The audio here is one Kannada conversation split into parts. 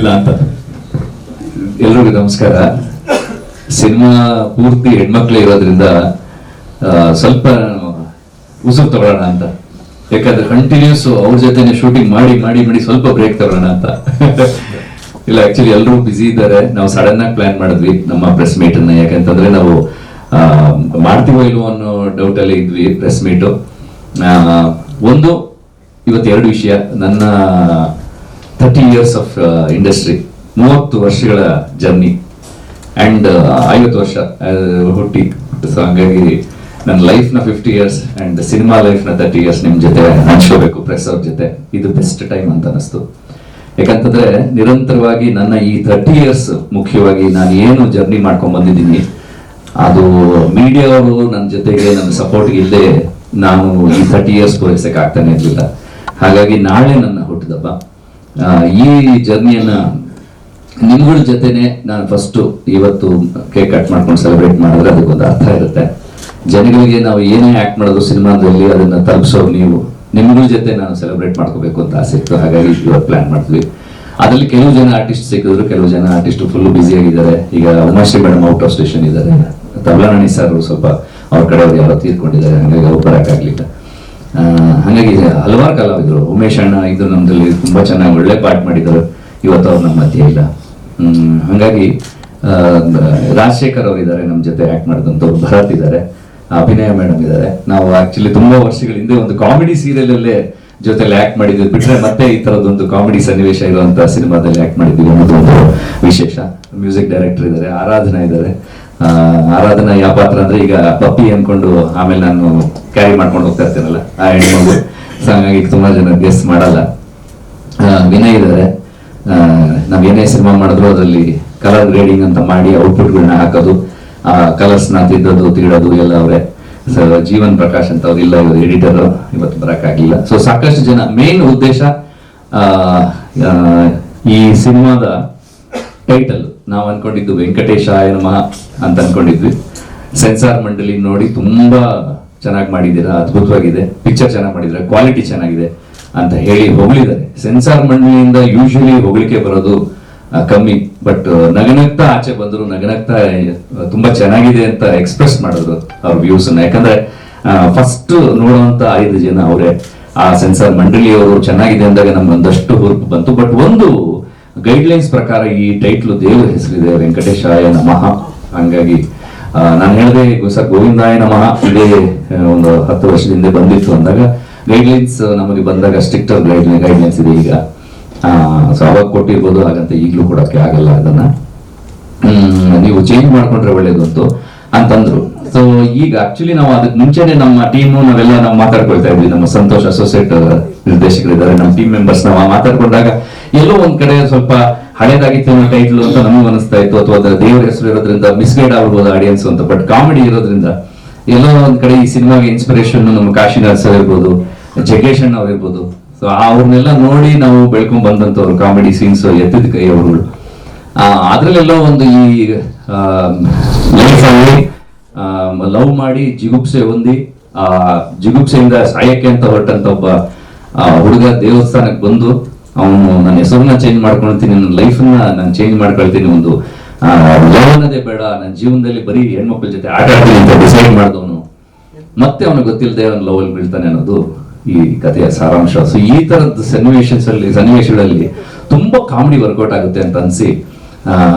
ಬಂದಿಲ್ಲ ಅಂತ. ಎಲ್ರಿಗೂ ನಮಸ್ಕಾರ. ಸಿನಿಮಾ ಪೂರ್ತಿ ಹೆಣ್ಮಕ್ಳೇ ಇರೋದ್ರಿಂದ ಸ್ವಲ್ಪ ಉಸಿರು ತಗೊಳ್ಳೋಣ ಅಂತ. ಯಾಕಂದ್ರೆ ಕಂಟಿನ್ಯೂಸ್ ಅವ್ರ ಜೊತೆ ಶೂಟಿಂಗ್ ಮಾಡಿ ಮಾಡಿ ಮಾಡಿ ಸ್ವಲ್ಪ ಬ್ರೇಕ್ ತಗೊಳ್ಳೋಣ ಅಂತ. ಇಲ್ಲ, ಆಕ್ಚುಲಿ ಎಲ್ಲರೂ ಬಿಸಿ ಇದ್ದಾರೆ. ನಾವು ಸಡನ್ ಆಗಿ ಪ್ಲಾನ್ ಮಾಡಿದ್ವಿ ನಮ್ಮ ಪ್ರೆಸ್ ಮೀಟ್ ಅನ್ನ. ಯಾಕಂತಂದ್ರೆ ನಾವು ಮಾಡ್ತೀವೋ ಇಲ್ವೋ ಅನ್ನೋ ಡೌಟ್ ಅಲ್ಲಿ ಇದ್ವಿ. ಪ್ರೆಸ್ ಮೀಟು ಒಂದು ಇವತ್ತೆರಡು ವಿಷಯ. ನನ್ನ 30 years ಆಫ್ ಇಂಡಸ್ಟ್ರಿ, 30 ವರ್ಷಗಳ ಜರ್ನಿ ಅಂಡ್ 50 ವರ್ಷ ಹುಟ್ಟಿ. ಸೊ ಹಂಗಾಗಿ ನನ್ನ ಲೈಫ್ನ 50 years ಅಂಡ್ ಸಿನಿಮಾ ಲೈಫ್ನ 30 years ನಿಮ್ ಜೊತೆ ಹಂಚ್ಕೋಬೇಕು, ಪ್ರೆಸ್ ಅವ್ರ ಜೊತೆ. ಇದು ಬೆಸ್ಟ್ ಟೈಮ್ ಅಂತ ಅನಿಸ್ತು. ಯಾಕಂತಂದ್ರೆ ನಿರಂತರವಾಗಿ ನನ್ನ ಈ 30 years ಮುಖ್ಯವಾಗಿ ನಾನು ಏನು ಜರ್ನಿ ಮಾಡ್ಕೊಂಡ್ ಬಂದಿದ್ದೀನಿ, ಅದು ಮೀಡಿಯಾ ಅವರು ನನ್ನ ಜೊತೆಗೆ ನನ್ನ ಸಪೋರ್ಟ್ ಇಲ್ಲದೆ ನಾನು ಈ 30 years ಪೂರೈಸಕ್ಕೆ ಆಗ್ತಾನೆ ಇರಲಿಲ್ಲ. ಹಾಗಾಗಿ ನಾಳೆ ನನ್ನ ಹುಟ್ಟಿದಬ್ಬ. ಈ ಜರ್ನಿಯನ್ನ ನಿಮ್ಗಳ ಜೊತೆನೆ ನಾನು ಫಸ್ಟ್ ಇವತ್ತು ಕೇಕ್ ಕಟ್ ಮಾಡ್ಕೊಂಡು ಸೆಲೆಬ್ರೇಟ್ ಮಾಡಿದ್ರೆ ಅದಕ್ಕೊಂದು ಅರ್ಥ ಇರುತ್ತೆ. ಜನಗಳಿಗೆ ನಾವು ಏನೇ ಆಕ್ಟ್ ಮಾಡೋದು ಸಿನಿಮಾದಲ್ಲಿ ಅದನ್ನ ತಲುಪಿಸೋ ನೀವು, ನಿಮ್ಗಳ ಜೊತೆ ನಾನು ಸೆಲೆಬ್ರೇಟ್ ಮಾಡ್ಕೋಬೇಕು ಅಂತ ಆಸೆ ಇತ್ತು. ಹಾಗಾಗಿ ಇವತ್ತು ಪ್ಲಾನ್ ಮಾಡಿದ್ವಿ. ಅದರಲ್ಲಿ ಕೆಲವು ಜನ ಆರ್ಟಿಸ್ಟ್ ಸಿಕ್ಕಿದ್ರು, ಕೆಲವು ಜನ ಆರ್ಟಿಸ್ಟ್ ಫುಲ್ ಬ್ಯುಸಿ ಆಗಿದ್ದಾರೆ. ಈಗ Umashree madam out of station ಇದ್ದಾರೆ, ತಬಲಾಣಿ ಸರ್ ಸ್ವಲ್ಪ ಅವ್ರ ಕಡೆಯವ್ರು ಯಾರೋ ತೀರ್ಕೊಂಡಿದ್ದಾರೆ, ಹಾಗಾಗಿ ಅವ್ರು ಬರೋಕ್ಕಾಗ್ಲಿಲ್ಲ. ಹಾಗಾಗಿ ಹಲವಾರು ಕಲಾವಿದರು, ಉಮೇಶ್ ಅಣ್ಣ ಇದು ನಮ್ದಲ್ಲಿ ತುಂಬಾ ಚೆನ್ನಾಗಿ ಒಳ್ಳೆ ಪಾಠ ಮಾಡಿದ್ರು, ಇವತ್ತು ಅವ್ರು ನಮ್ಮ ಮಧ್ಯೆ ಇಲ್ಲ. ಹಾಗಾಗಿ ರಾಜಶೇಖರ್ ಅವರು ಇದ್ದಾರೆ ನಮ್ಮ ಜೊತೆ ಆಕ್ಟ್ ಮಾಡಿದಂಥವ್ರು, ಭರತ್ ಇದ್ದಾರೆ, ಅಭಿನಯ ಮೇಡಮ್ ಇದ್ದಾರೆ. ನಾವು ಆಕ್ಚುಲಿ ತುಂಬಾ ವರ್ಷಗಳ ಹಿಂದೆ ಒಂದು ಕಾಮಿಡಿ ಸೀರಿಯಲ್ ಅಲ್ಲೇ ಜೊತೆಲಿ ಆಕ್ಟ್ ಮಾಡಿದ್ವಿ. ಬಿಟ್ರೆ ಮತ್ತೆ ಈ ತರದೊಂದು ಕಾಮಿಡಿ ಸನ್ನಿವೇಶ ಇರುವಂತಹ ಸಿನಿಮಾದಲ್ಲಿ ಆಕ್ಟ್ ಮಾಡಿದ್ವಿ ಅನ್ನೋದೊಂದು ವಿಶೇಷ. ಮ್ಯೂಸಿಕ್ ಡೈರೆಕ್ಟರ್ ಇದ್ದಾರೆ, ಆರಾಧನಾ ಇದ್ದಾರೆ. ಆರಾಧನಾ ಯಾವ ಪಾತ್ರ ಅಂದ್ರೆ ಈಗ ಪಪ್ಪಿ ಅನ್ಕೊಂಡು ಆಮೇಲೆ ನಾನು ಕ್ಯಾರಿ ಮಾಡ್ಕೊಂಡು ಹೋಗ್ತಾ ಇರ್ತೇನಲ್ಲ ಆ ಹೆಣ್ಮಗು. ಸೊ ಹಾಗಾಗಿ ತುಂಬಾ ಜನ ಗೆಸ್ ಮಾಡಲ್ಲ. ವಿನಯ್ ಇದ್ದಾರೆ. ನಾವ್ ಏನೇ ಸಿನಿಮಾ ಮಾಡಿದ್ರು ಅದರಲ್ಲಿ ಕಲರ್ ಗ್ರೇಡಿಂಗ್ ಅಂತ ಮಾಡಿ ಔಟ್ಪುಟ್ಗಳನ್ನ ಹಾಕೋದು, ಕಲರ್ಸ್ ನ ತಿದ್ದೋದು ತೀಡೋದು ಎಲ್ಲ ಅವರೇ. ಸೊ ಜೀವನ್ ಪ್ರಕಾಶ್ ಅಂತ ಅವ್ರು ಇಲ್ಲ, ಇವರು ಎಡಿಟರ್, ಇವತ್ತು ಬರಕ್ಕಾಗಿಲ್ಲ. ಸೊ ಸಾಕಷ್ಟು ಜನ. ಮೇನ್ ಉದ್ದೇಶ ಈ ಸಿನಿಮಾದ ಟೈಟಲ್ ನಾವು ಅನ್ಕೊಂಡಿದ್ದು ವೆಂಕಟೇಶಾಯ ನಮಃ ಅಂತ ಅನ್ಕೊಂಡಿದ್ವಿ. ಸೆನ್ಸಾರ್ ಮಂಡಳಿ ನೋಡಿ ತುಂಬಾ ಚೆನ್ನಾಗಿ ಮಾಡಿದ್ದೀರಾ, ಅದ್ಭುತವಾಗಿದೆ, ಪಿಕ್ಚರ್ ಚೆನ್ನಾಗಿ ಮಾಡಿದ್ರೆ, ಕ್ವಾಲಿಟಿ ಚೆನ್ನಾಗಿದೆ ಅಂತ ಹೇಳಿ ಹೊಗಳಿದ್ದಾರೆ. ಸೆನ್ಸಾರ್ ಮಂಡಳಿಯಿಂದ ಯೂಶಲಿ ಹೊಗಳಿಕೆ ಬರೋದು ಕಮ್ಮಿ, ಬಟ್ ನಗನಗ್ತಾ ಆಚೆ ಬಂದ್ರು, ನಗನಗ್ತಾ ತುಂಬಾ ಚೆನ್ನಾಗಿದೆ ಅಂತ ಎಕ್ಸ್ಪ್ರೆಸ್ ಮಾಡಿದ್ರು ಅವ್ರ ವ್ಯೂಸ್ ಅನ್ನ. ಯಾಕಂದ್ರೆ ಫಸ್ಟ್ ನೋಡುವಂತ 5 ಜನ ಅವರೇ. ಆ ಸೆನ್ಸಾರ್ ಮಂಡಳಿಯವರು ಚೆನ್ನಾಗಿದೆ ಅಂದಾಗ ನಮ್ಗೆ ಒಂದಷ್ಟು ಹುರುಪು ಬಂತು. ಬಟ್ ಒಂದು ಗೈಡ್ಲೈನ್ಸ್ ಪ್ರಕಾರ ಈ ಟೈಟ್ಲು ದೇವರ ಹೆಸರಿದೆ, ವೆಂಕಟೇಶಾಯ ನಮಃ. ಹಂಗಾಗಿ ನಾನು ಹೇಳಿದೆ ಸರ್ ಗೋವಿಂದಾಯ ನಮಃ ಇದೇ ಒಂದು 10 ವರ್ಷದಿಂದ ಬಂದಿತ್ತು ಅಂದಾಗ ಗೈಡ್ಲೈನ್ಸ್ ನಮಗೆ ಬಂದಾಗ ಸ್ಟ್ರಿಕ್ಟರ್ ಗೈಡ್ಲೈನ್ಸ್ ಇದೆ ಈಗ. ಸೊ ಅವಾಗ ಕೊಟ್ಟಿರ್ಬೋದು, ಹಾಗಂತ ಈಗಲೂ ಕೊಡೋಕ್ಕೆ ಆಗಲ್ಲ. ಅದನ್ನ ನೀವು ಚೇಂಜ್ ಮಾಡ್ಕೊಂಡ್ರೆ ಒಳ್ಳೇದು ಅಂತಂದ್ರು. ಸೊ ಈಗ ಆಕ್ಚುಲಿ ನಾವು ಅದಕ್ಕೆ ಮುಂಚೆನೆ ನಮ್ಮ ಟೀಮು ನಾವೆಲ್ಲ ನಾವು ಮಾತಾಡ್ಕೊಳ್ತಾ ಇದ್ವಿ. ನಮ್ಮ ಸಂತೋಷ್ ಅಸೋಸಿಯೇಟ್ ನಿರ್ದೇಶಕರಿದ್ದಾರೆ, ನಮ್ಮ ಟೀಮ್ ಮೆಂಬರ್ಸ್ ನಾವು ಮಾತಾಡ್ಕೊಂಡಾಗ ಎಲ್ಲೋ ಒಂದ್ ಕಡೆ ಸ್ವಲ್ಪ ಹಳೇದಾಗಿತ್ತು ಅನ್ನೋ ಟೈಟ್ಲು ಅಂತ ನಮಗೂ ಅನಿಸ್ತಾ ಇತ್ತು, ಅಥವಾ ದೇವರ ಹೆಸರು ಇರೋದ್ರಿಂದ ಮಿಸ್ಗೈಡ್ ಆಗ್ಬೋದು ಆಡಿಯನ್ಸ್ ಅಂತ. ಬಟ್ ಕಾಮಿಡಿ ಇರೋದ್ರಿಂದ ಎಲ್ಲೋ ಒಂದ್ ಕಡೆ ಈ ಸಿನಿಮಾಗೆ ಇನ್ಸ್ಪಿರೇಷನ್ ನಮ್ಮ ಕಾಶಿನಾಥ್ ಸರ್ ಇರ್ಬೋದು, ಜಗ್ಗೇಶ್ ಅಣ್ಣ ಅವ್ರು ಇರ್ಬೋದು. ಸೊ ಅವ್ರನ್ನೆಲ್ಲ ನೋಡಿ ನಾವು ಬೆಳ್ಕೊಂಡ್ ಬಂದಂತವ್ರು ಕಾಮಿಡಿ ಸೀನ್ಸ್ ಎತ್ತಿದ ಕೈ ಅವರುಗಳು. ಅದ್ರಲ್ಲೆಲ್ಲೋ ಒಂದು ಈ ಲೈಫ್ ಅಲ್ಲಿ ಲವ್ ಮಾಡಿ ಜಿಗುಪ್ಸೆ ಹೊಂದಿ ಜಿಗುಪ್ಸೆಯಿಂದ ಸಾಯಕ್ಕೆ ಅಂತ ಹೊರಟಂತ ಒಬ್ಬ ಹುಡುಗ ದೇವಸ್ಥಾನಕ್ಕೆ ಬಂದು ಅವನು ನನ್ನ ಹೆಸರನ್ನ ಚೇಂಜ್ ಮಾಡ್ಕೊಳ್ತೀನಿ, ನನ್ನ ಲೈಫನ್ನ ನಾನು ಚೇಂಜ್ ಮಾಡ್ಕೊಳ್ತೀನಿ, ಒಂದು ಲವ್ ಅನ್ನೋದೇ ಬೇಡ, ನನ್ನ ಜೀವನದಲ್ಲಿ ಬರೀ ಹೆಣ್ಮಕ್ಳ ಜೊತೆ ಆಟ ಆಡ್ತೀನಿ ಅಂತ ಡಿಸೈಡ್ ಮಾಡಿದವನು ಮತ್ತೆ ಅವನಿಗೆ ಗೊತ್ತಿಲ್ಲದೆ ಅವನು ಲವ್ ಅಲ್ಲಿ ಬೀಳ್ತಾನೆ ಅನ್ನೋದು ಈ ಕಥೆಯ ಸಾರಾಂಶ. ಸೊ ಈ ತರದ ಸನ್ನಿವೇಶಗಳಲ್ಲಿ ತುಂಬಾ ಕಾಮಿಡಿ ವರ್ಕೌಟ್ ಆಗುತ್ತೆ ಅಂತ ಅನ್ಸಿ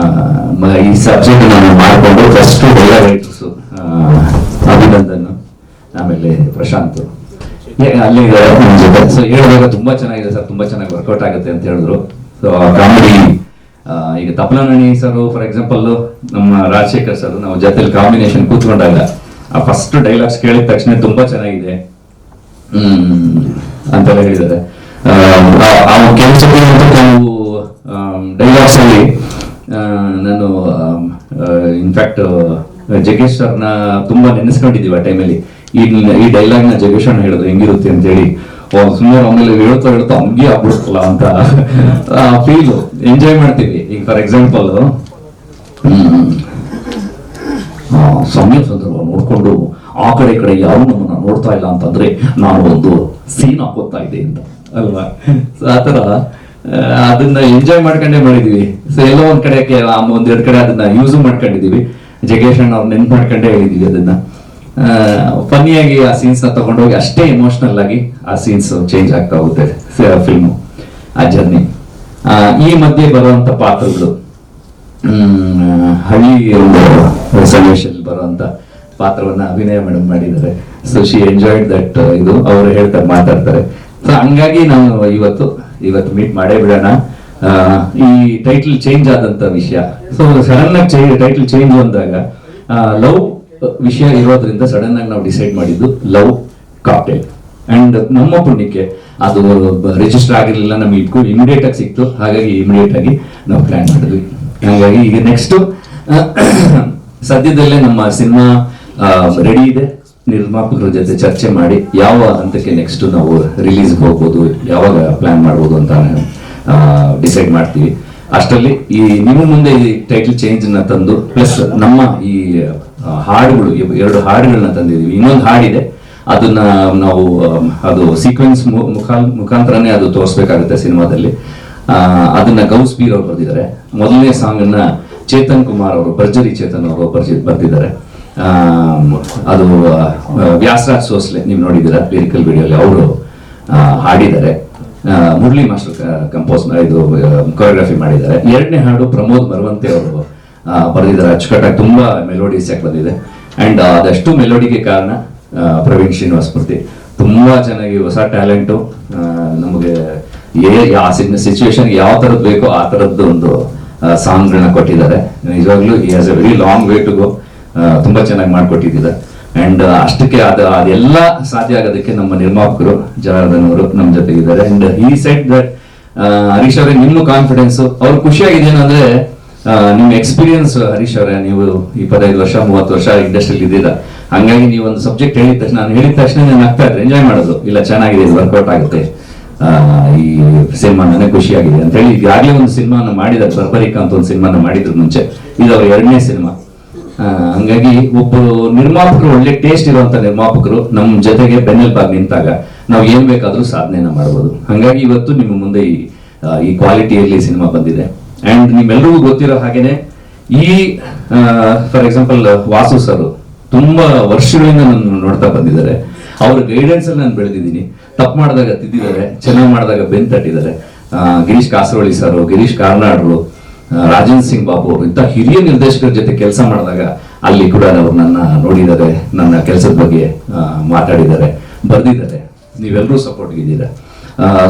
ಈ ಸಬ್ಜೆಕ್ಟ್ ನಾನು ಮಾಡಿಕೊಂಡು ಫಸ್ಟ್ ಎಲ್ಲ ರೈಟರ್ಸ್ ಅಭಿನಂದನ್, ಆಮೇಲೆ ಪ್ರಶಾಂತ್ ಅಲ್ಲಿ ಜೊತೆ. ಸೊ ಹೇಳಿದಾಗ ತುಂಬಾ ಚೆನ್ನಾಗಿದೆ ಸರ್, ತುಂಬಾ ಚೆನ್ನಾಗಿ ವರ್ಕೌಟ್ ಆಗುತ್ತೆ ಅಂತ ಹೇಳಿದ್ರು. ಸೊ ಕಾಮಿಡಿ ಈಗ ತಪಲಾಣಿ ಸರ್ ಫಾರ್ ಎಕ್ಸಾಂಪಲ್, ನಮ್ಮ ರಾಜಶೇಖರ್ ಸರ್ ನಾವು ಜೊತೆಲಿ ಕಾಂಬಿನೇಷನ್ ಕೂತ್ಕೊಂಡಾಗ ಆ ಫಸ್ಟ್ ಡೈಲಾಗ್ಸ್ ಕೇಳಿದ ತಕ್ಷಣ ತುಂಬಾ ಚೆನ್ನಾಗಿದೆ ಅಂತೆಲ್ಲ ಹೇಳಿದ್ದಾರೆ. ಕೆಲವು ಡೈಲಾಗ್ಸ್ ಅಲ್ಲಿ ನಾನು ಇನ್ಫ್ಯಾಕ್ಟ್ ಜಗ್ಗೇಶ್ ಸರ್ನ ತುಂಬಾ ನೆನೆಸ್ಕೊಂಡಿದೀವಿ ಆ ಟೈಮಲ್ಲಿ. ಈ ಡೈಲಾಗ್ ನ ಜಗ್ಗೇಶ್ ಅಣ್ಣ ಹೇಳಿದ್ರು ಹೆಂಗಿರುತ್ತೆ ಅಂತ ಹೇಳಿ, ಸುಮ್ಮನೆ ಆಮೇಲೆ ಹೇಳ್ತಾ ಹಂಗೆ ಆಗ್ಬಿಡುತ್ತಲ್ಲ ಅಂತ ಫೀಲ್ ಎಂಜಾಯ್ ಮಾಡ್ತೀವಿ. ಈಗ ಫಾರ್ ಎಕ್ಸಾಂಪಲ್ ಸಮಯ ಸಂದರ್ಭ ನೋಡ್ಕೊಂಡು ಆ ಕಡೆ ಈ ಕಡೆ ಯಾರು ನಮ್ಮನ್ನ ನೋಡ್ತಾ ಇಲ್ಲ ಅಂತಂದ್ರೆ ನಾನು ಒಂದು ಸೀನ್ ಹಾಕೋತಾ ಇದೆ ಅಂತ ಅಲ್ವಾ. ಆತರ ಅದನ್ನ ಎಂಜಾಯ್ ಮಾಡ್ಕೊಂಡೇ ಮಾಡಿದೀವಿ. ಸೊ ಎಲ್ಲೋ ಒಂದ್ ಕಡೆ ಒಂದೆರಡು ಕಡೆ ಅದನ್ನ ಯೂಸ್ ಮಾಡ್ಕೊಂಡಿದೀವಿ. ಜಗೇಶ್ ಅಣ್ಣ ಅವ್ರು ನೆನ್ಪು ಮಾಡ್ಕೊಂಡೇ ಹೇಳಿದೀವಿ ಅದನ್ನ. ಫನ್ನಿಯಾಗಿ ಆ ಸೀನ್ಸ್ ನ ತಗೊಂಡೋಗಿ ಅಷ್ಟೇ ಎಮೋಷನಲ್ ಆಗಿ ಆ ಸೀನ್ಸ್ ಚೇಂಜ್ ಆಗ್ತಾ ಹೋಗುತ್ತೆ ಫಿಲ್ಮು, ಆ ಜರ್ನಿ. ಈ ಮಧ್ಯೆ ಬರುವಂತ ಪಾತ್ರಗಳು, ಹಳ್ಳಿ ಒಂದು ಸನ್ನಿವೇಶದಲ್ಲಿ ಬರುವಂತ ಪಾತ್ರವನ್ನ ಅಭಿನಯ ಮೇಡಮ್ ಮಾಡಿದ್ದಾರೆ. So she enjoyed that. ಇದು ಅವರು ಹೇಳ್ತಾರೆ, ಮಾತಾಡ್ತಾರೆ. ಸೊ ಹಂಗಾಗಿ ನಾವು ಇವತ್ತು ಮೀಟ್ ಮಾಡೇ ಬಿಡೋಣ. ಈ ಟೈಟಲ್ ಚೇಂಜ್ ಆದಂತ ವಿಷಯ, ಸೊ ಸಡನ್ ಆಗಿ ಟೈಟಲ್ ಚೇಂಜ್ ಅಂದಾಗ ಲವ್ ವಿಷಯ ಇರೋದ್ರಿಂದ ಸಡನ್ ಆಗಿ ನಾವು ಡಿಸೈಡ್ ಮಾಡಿದ್ದು ಲವ್ ಕಾಕ್ಟೇಲ್. ಅಂಡ್ ನಮ್ಮ ಪುಣ್ಯಕ್ಕೆ ಅದು ರಿಜಿಸ್ಟರ್ ಆಗಿರ್ಲಿಲ್ಲ, ನಮ್ಗೆ ಇಮಿಡಿಯೇಟ್ ಆಗಿ ಸಿಕ್ತು. ಹಾಗಾಗಿ ಇಮಿಡಿಯೇಟ್ ಆಗಿ ನಾವು ಪ್ಲಾನ್ ಮಾಡಿದ್ವಿ. ಹಾಗಾಗಿ ಈಗ ನೆಕ್ಸ್ಟ್ ಸದ್ಯದಲ್ಲೇ ನಮ್ಮ ಸಿನಿಮಾ ರೆಡಿ ಇದೆ. ನಿರ್ಮಾಪಕರ ಜೊತೆ ಚರ್ಚೆ ಮಾಡಿ ಯಾವ ಹಂತಕ್ಕೆ ನೆಕ್ಸ್ಟ್ ನಾವು ರಿಲೀಸ್ಗೆ ಹೋಗ್ಬೋದು, ಯಾವಾಗ ಪ್ಲಾನ್ ಮಾಡ್ಬೋದು ಅಂತ ಡಿಸೈಡ್ ಮಾಡ್ತೀವಿ. ಅಷ್ಟರಲ್ಲಿ ಈ ನಿಮ್ಮ ಮುಂದೆ ಈ ಟೈಟಲ್ ಚೇಂಜ್ ನ ತಂದು ಪ್ಲಸ್ ನಮ್ಮ ಈ ಹಾಡುಗಳು 2 ಹಾಡುಗಳನ್ನ ತಂದಿದೀವಿ. ಇನ್ನೊಂದು ಹಾಡಿದೆ, ಅದನ್ನ ನಾವು ಅದು ಸೀಕ್ವೆನ್ಸ್ ಮುಖಾಂತರನೇ ಅದು ತೋರಿಸ್ಬೇಕಾಗುತ್ತೆ ಸಿನಿಮಾದಲ್ಲಿ. ಅದನ್ನ ಗೌಸ್ ಬೀರ್ ಅವರು ಬರೆದಿದ್ದಾರೆ. ಮೊದಲನೇ ಸಾಂಗ್ ಅನ್ನ ಚೇತನ್ ಕುಮಾರ್ ಅವರು, ಭರ್ಜರಿ ಚೇತನ್ ಅವರು ಬರ್ದಿದ್ದಾರೆ. ಅದು ವ್ಯಾಸರಾಜ್ ಸೋಸ್ಲೆ, ನೀವು ನೋಡಿದ್ದೀರಾ ಲಿರಿಕಲ್ ವಿಡಿಯೋಲಿ, ಅವರು ಹಾಡಿದ್ದಾರೆ. ಮುರಳಿ ಮಾಸ್ಟರ್ ಇದು ಕೊರಿಯೋಗ್ರಫಿ ಮಾಡಿದ್ದಾರೆ. 2ನೇ ಹಾಡು ಪ್ರಮೋದ್ ಮರವಂತೆ ಅವರು ಬರೆದಿದ್ದಾರೆ. ಅಚ್ಚುಕಟ್ಟಾಗಿ ತುಂಬಾ ಮೆಲೋಡಿಯಸ್ ಆಗಿ ಬಂದಿದೆ. ಅಂಡ್ ಅದಷ್ಟು ಮೆಲೋಡಿಗೆ ಕಾರಣ ಪ್ರವೀಣ್ ಶ್ರೀನಿವಾಸ್ ಮೂರ್ತಿ. ತುಂಬಾ ಚೆನ್ನಾಗಿ ಹೊಸ ಟ್ಯಾಲೆಂಟು, ನಮಗೆ ಸಿಚುವೇಶನ್ ಯಾವ ತರದ್ ಬೇಕೋ ಆ ತರದ್ದು ಒಂದು ಸಾಂಗ್ಗಳನ್ನ ಕೊಟ್ಟಿದ್ದಾರೆ. ನಿಜವಾಗ್ಲೂ he has a very long way to go. ತುಂಬಾ ಚೆನ್ನಾಗಿ ಮಾಡ್ಕೊಟ್ಟಿದ್ದಾರೆ. ಅಂಡ್ ಅಷ್ಟಕ್ಕೆ ಅದೆಲ್ಲ ಸಾಧ್ಯ ಆಗೋದಕ್ಕೆ ನಮ್ಮ ನಿರ್ಮಾಪಕರು ಜನಾರ್ದನ್ ಅವರು ನಮ್ಮ ಜೊತೆಗಿದ್ದಾರೆ. ಅಂಡ್ ಈ ಸೆಟ್ ದಟ್ ಹರೀಶ್ ಅವರೇ, ನಿಮ್ಮ ಕಾನ್ಫಿಡೆನ್ಸ್ ಅವ್ರು ಖುಷಿಯಾಗಿದೆ ಏನಂದ್ರೆ ನಿಮ್ಮ ಎಕ್ಸ್ಪೀರಿಯನ್ಸ್. ಹರೀಶ್ ಅವರೇ, ನೀವು 25 ವರ್ಷ 30 ವರ್ಷ ಇಂಡಸ್ಟ್ರಿಯಲ್ಲಿ ಇದ್ದೀರಾ. ಹಂಗಾಗಿ ನೀವು ಒಂದು ಸಬ್ಜೆಕ್ಟ್ ಹೇಳಿದ ತಕ್ಷಣ, ನಾನು ಹೇಳಿದ ತಕ್ಷಣ ನಾನು ಆಗ್ತಾ ಇದ್ರೆ ಎಂಜಾಯ್ ಮಾಡೋದು, ಇಲ್ಲ ಚೆನ್ನಾಗಿದೆ, ವರ್ಕೌಟ್ ಆಗುತ್ತೆ ಈ ಸಿನಿಮಾ, ನನಗೆ ಖುಷಿಯಾಗಿದೆ ಅಂತ ಹೇಳಿ. ಈಗಾಗಲೇ ಒಂದು ಸಿನಿಮಾನ ಮಾಡಿದ್ದಾರೆ, ಬರ್ಬರಿಕ ಅಂತ ಒಂದು ಸಿನಿಮಾನ ಮಾಡಿದ್ರು ಮುಂಚೆ. ಇದು ಅವ್ರ 2ನೇ ಸಿನಿಮಾ. ಹಂಗಾಗಿ ಒಬ್ಬರು ನಿರ್ಮಾಪಕರು, ಒಳ್ಳೆ ಟೇಸ್ಟ್ ಇರುವಂತ ನಿರ್ಮಾಪಕರು ನಮ್ಮ ಜೊತೆಗೆ ಬೆನ್ನೆಲುಬಾಗಿ ನಿಂತಾಗ ನಾವು ಏನ್ ಬೇಕಾದ್ರೂ ಸಾಧನೆನ ಮಾಡ್ಬೋದು. ಹಂಗಾಗಿ ಇವತ್ತು ನಿಮ್ಮ ಮುಂದೆ ಈ ಕ್ವಾಲಿಟಿಯಲ್ಲಿ ಸಿನಿಮಾ ಬಂದಿದೆ. ಅಂಡ್ ನಿಮ್ಮೆಲ್ಲರಿಗೂ ಗೊತ್ತಿರೋ ಹಾಗೇನೆ ಈ ಫಾರ್ ಎಕ್ಸಾಂಪಲ್ ವಾಸು ಸರ್ ತುಂಬಾ ವರ್ಷಗಳಿಂದ ನಾನು ನೋಡ್ತಾ ಬಂದಿದ್ದಾರೆ. ಅವ್ರ ಗೈಡೆನ್ಸ್ ಅಲ್ಲಿ ನಾನು ಬೆಳೆದಿದ್ದೀನಿ. ತಪ್ಪು ಮಾಡಿದಾಗ ತಿದ್ದಿದ್ದಾರೆ, ಚೆನ್ನಾಗಿ ಮಾಡಿದಾಗ ಬೆನ್ ತಟ್ಟಿದ್ದಾರೆ. ಗಿರೀಶ್ ಕಾಸರವಳ್ಳಿ ಸರ್, ಗಿರೀಶ್ ಕಾರ್ನಾಡ್ರು, ರಾಜೇಂದ್ರ ಸಿಂಗ್ ಬಾಬು ಅವರು ಇಂಥ ಹಿರಿಯ ನಿರ್ದೇಶಕರ ಜೊತೆ ಕೆಲಸ ಮಾಡಿದಾಗ ಅಲ್ಲಿ ಕೂಡ ಅವರು ನನ್ನ ನೋಡಿದ್ದಾರೆ, ನನ್ನ ಕೆಲಸದ ಬಗ್ಗೆ ಮಾತಾಡಿದ್ದಾರೆ, ಬರ್ದಿದ್ದಾರೆ. ನೀವೆಲ್ಲರೂ ಸಪೋರ್ಟ್ ಇದ್ದೀರಾ.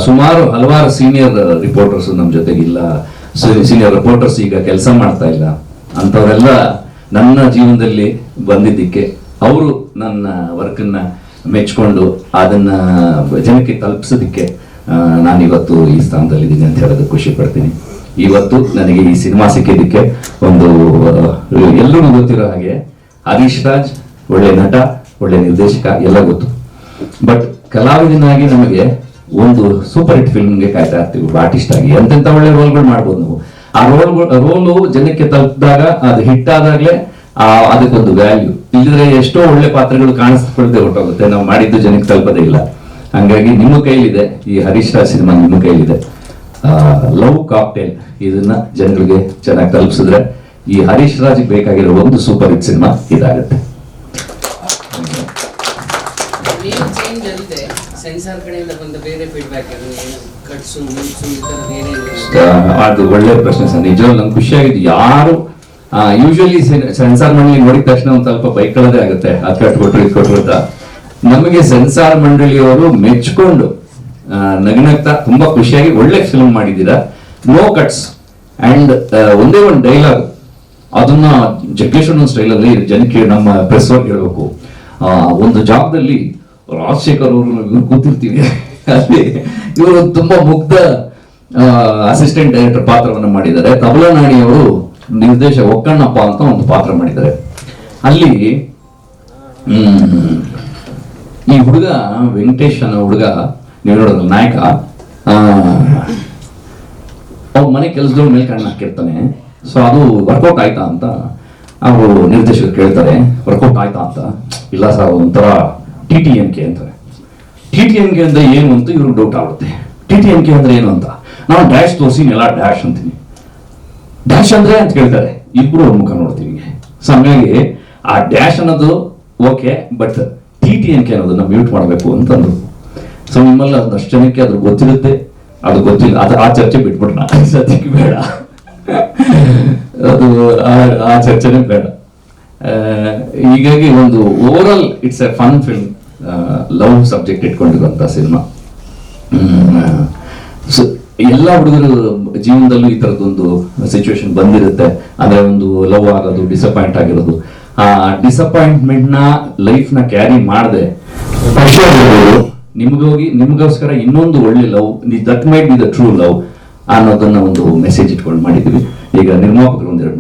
ಸುಮಾರು ಹಲವಾರು ಸೀನಿಯರ್ ರಿಪೋರ್ಟರ್ಸ್ ನಮ್ಮ ಜೊತೆಗಿಲ್ಲ, ಸೀನಿಯರ್ ರಿಪೋರ್ಟರ್ಸ್ ಈಗ ಕೆಲಸ ಮಾಡ್ತಾ ಇಲ್ಲ. ಅಂಥವರೆಲ್ಲ ನನ್ನ ಜೀವನದಲ್ಲಿ ಬಂದಿದ್ದಕ್ಕೆ ಅವರು ನನ್ನ ವರ್ಕನ್ನ ಮೆಚ್ಕೊಂಡು ಅದನ್ನ ಜನಕ್ಕೆ ತಲುಪಿಸೋದಕ್ಕೆ ನಾನಿವತ್ತು ಈ ಸ್ಥಾನದಲ್ಲಿದ್ದೀನಿ ಅಂತ ಹೇಳೋದು ಖುಷಿ ಪಡ್ತೀನಿ. ಇವತ್ತು ನನಗೆ ಈ ಸಿನಿಮಾ ಸಿಕ್ಕಿದ್ದಕ್ಕೆ ಒಂದು ಎಲ್ಲರೂ ಗೊತ್ತಿರೋ ಹಾಗೆ ಹರೀಶ್ ರಾಜ್ ಒಳ್ಳೆ ನಟ, ಒಳ್ಳೆ ನಿರ್ದೇಶಕ ಎಲ್ಲ ಗೊತ್ತು. ಬಟ್ ಕಲಾವಿದನಾಗಿ ನಮಗೆ ಒಂದು ಸೂಪರ್ ಹಿಟ್ ಫಿಲ್ಮ್ಗೆ ಕಾಯ್ತಾ ಇರ್ತೀವಿ. ಆರ್ಟಿಸ್ಟ್ ಆಗಿ ಎಂತೆಂತ ಒಳ್ಳೆ ರೋಲ್ಗಳು ಮಾಡ್ಬೋದು ನಾವು. ಆ ರೋಲು ಜನಕ್ಕೆ ತಲುಪಿದಾಗ, ಅದು ಹಿಟ್ ಆದಾಗ್ಲೇ ಅದಕ್ಕೊಂದು ವ್ಯಾಲ್ಯೂ. ಇಲ್ಲದ್ರೆ ಎಷ್ಟೋ ಒಳ್ಳೆ ಪಾತ್ರಗಳು ಕಾಣಿಸ್ಕೊಳ್ದೆ ಹೊರಟೋಗುತ್ತೆ, ನಾವು ಮಾಡಿದ್ದು ಜನಕ್ಕೆ ತಲುಪೋದೇ ಇಲ್ಲ. ಹಂಗಾಗಿ ನಿಮ್ಮ ಕೈಲಿದೆ, ಈ ಹರೀಶ್ ರಾಜ್ ಸಿನಿಮಾ ನಿಮ್ಮ ಕೈಲಿದೆ. ಲವ್ ಕಾಕ್ಟೇಲ್ ಇದನ್ನ ಜನಗಳಿಗೆ ಚೆನ್ನಾಗಿ ತಲುಪಿಸಿದ್ರೆ ಈ ಹರೀಶ್ ರಾಜ್ ಬೇಕಾಗಿರೋ ಒಂದು ಸೂಪರ್ ಹಿಟ್ ಸಿನಿಮಾ ಇದಾಗುತ್ತೆ. ಅದು ಒಳ್ಳೆ ಪ್ರಶ್ನೆ ಸರ್. ನಿಜವಾಗ್ಲೂ ನಂಗೆ ಖುಷಿಯಾಗಿದ್ದು. ಯಾರು ಯೂಶಲಿ ಸೆನ್ಸಾರ್ ಮಂಡಳಿ ನೋಡಿದ ತಕ್ಷಣ ಒಂದ್ ಸ್ವಲ್ಪ ಬೈಕೊಳ್ಳೋದೇ ಆಗುತ್ತೆ, ಅದ್ ಕಟ್ಕೊಟ್ರು ಇದು ಕೊಟ್ರು ಅಂತ. ನಮಗೆ ಸೆನ್ಸಾರ್ ಮಂಡಳಿಯವರು ಮೆಚ್ಕೊಂಡು ನಗ್ನಗ್ತಾ ತುಂಬಾ ಖುಷಿಯಾಗಿ ಒಳ್ಳೆ ಫಿಲ್ಮ್ ಮಾಡಿದ್ದೀರಾ, ನೋ ಕಟ್ಸ್. ಅಂಡ್ ಒಂದೇ ಒಂದು ಡೈಲಾಗ್, ಅದನ್ನ ಜಗ್ಗೇಶ್ ಅನ್ನೋ ಸ್ಟೈಲಲ್ಲಿ ಜನಕ್ಕೆ ನಮ್ಮ ಪ್ರೆಸ್ ಅವ್ರಿಗೆ ಹೇಳ್ಬೇಕು. ಒಂದು ಜಾಗದಲ್ಲಿ ರಾಜಶೇಖರ್ ಅವರು ಇವ್ರು ಕೂತಿರ್ತೀವಿ, ಅಲ್ಲಿ ಇವರು ತುಂಬಾ ಮುಗ್ಧ ಅಸಿಸ್ಟೆಂಟ್ ಡೈರೆಕ್ಟರ್ ಪಾತ್ರವನ್ನ ಮಾಡಿದ್ದಾರೆ. ತಬಲಾ ನಾಣಿ ಅವರು ನಿರ್ದೇಶಕ ಒಕ್ಕಣ್ಣಪ್ಪ ಅಂತ ಒಂದು ಪಾತ್ರ ಮಾಡಿದ್ದಾರೆ. ಅಲ್ಲಿ ಈ ಹುಡುಗ ವೆಂಕಟೇಶ್ ಅನ್ನೋ ಹುಡುಗ, ನೀವು ನೋಡಿದ್ರಲ್ಲ ನಾಯಕ, ಅವ್ರ ಮನೆ ಕೆಲಸದವ್ರ ಮೇಲೆ ಕಣ್ಣು ಹಾಕಿರ್ತಾನೆ. ಸೊ ಅದು ವರ್ಕೌಟ್ ಆಯ್ತಾ ಅಂತ ಅವರು ನಿರ್ದೇಶಕರು ಕೇಳ್ತಾರೆ. ವರ್ಕೌಟ್ ಆಯ್ತಾ ಅಂತ, ಇಲ್ಲ ಸರ್ ಒಂಥರ TTMK ಅಂತಾರೆ. TTMK ಅಂದ್ರೆ ಏನು ಅಂತ ಇವ್ರಿಗೆ ಡೌಟ್ ಆಗುತ್ತೆ. TTMK ಅಂದ್ರೆ ಏನು ಅಂತ ನಾವು ಡ್ಯಾಶ್ ತೋರಿಸಿ ಎಲ್ಲ ಡ್ಯಾಶ್ ಅಂತೀನಿ. ಡ್ಯಾಶ್ ಅಂದ್ರೆ ಅಂತ ಕೇಳ್ತಾರೆ, ಇಬ್ರು ಒಂದು ಮುಖ ನೋಡ್ತೀವಿ. ಸೊ ಹಂಗಾಗಿ ಆ ಡ್ಯಾಶ್ ಅನ್ನೋದು okay, but T N K ಅನ್ನೋದನ್ನ ಮ್ಯೂಟ್ ಮಾಡಬೇಕು ಅಂತಂದ್ರು. ಸೊ ನಿಮ್ಮಲ್ಲಿ ಅದಷ್ಟು ಜನಕ್ಕೆ ಅದ್ರ ಗೊತ್ತಿರುತ್ತೆ, ಅದು ಗೊತ್ತಿಲ್ಲ, ಅದು ಆ ಚರ್ಚೆ ಬಿಟ್ಬಿಟ್ರ ಸದ್ಯಕ್ಕೆ ಬೇಡ, ಅದು ಆ ಚರ್ಚೆನೇ ಬೇಡ. ಹೀಗಾಗಿ ಒಂದು overall it's a fun film, love subject ಇಟ್ಕೊಂಡಿರುವಂತ ಸಿನಿಮಾ. ಸೊ ಎಲ್ಲ ಹುಡುಗರು ಜೀವನದಲ್ಲೂ ಈ ತರದೊಂದು ಸಿಚುವೇಶನ್ ಬಂದಿರುತ್ತೆ. ಅಂದ್ರೆ ಒಂದು ಲವ್ ಆಗೋದು, ಡಿಸಪಾಯಿಂಟ್ ಆಗಿರೋದು, ಆ ಡಿಸಪಾಯಿಂಟ್ಮೆಂಟ್ ನ ಲೈಫ್ ನ ಕ್ಯಾರಿ ಮಾಡದೆ ನಿಮಗೋಸ್ಕರ ಇನ್ನೊಂದು ಒಳ್ಳೆ love, that might be the true love ಅನ್ನೋದನ್ನ ಒಂದು ಮೆಸೇಜ್ ಇಟ್ಕೊಂಡು ಮಾಡಿದ್ವಿ. ಈಗ ನಿರ್ಮಾಪಕರು ಒಂದೆರಡು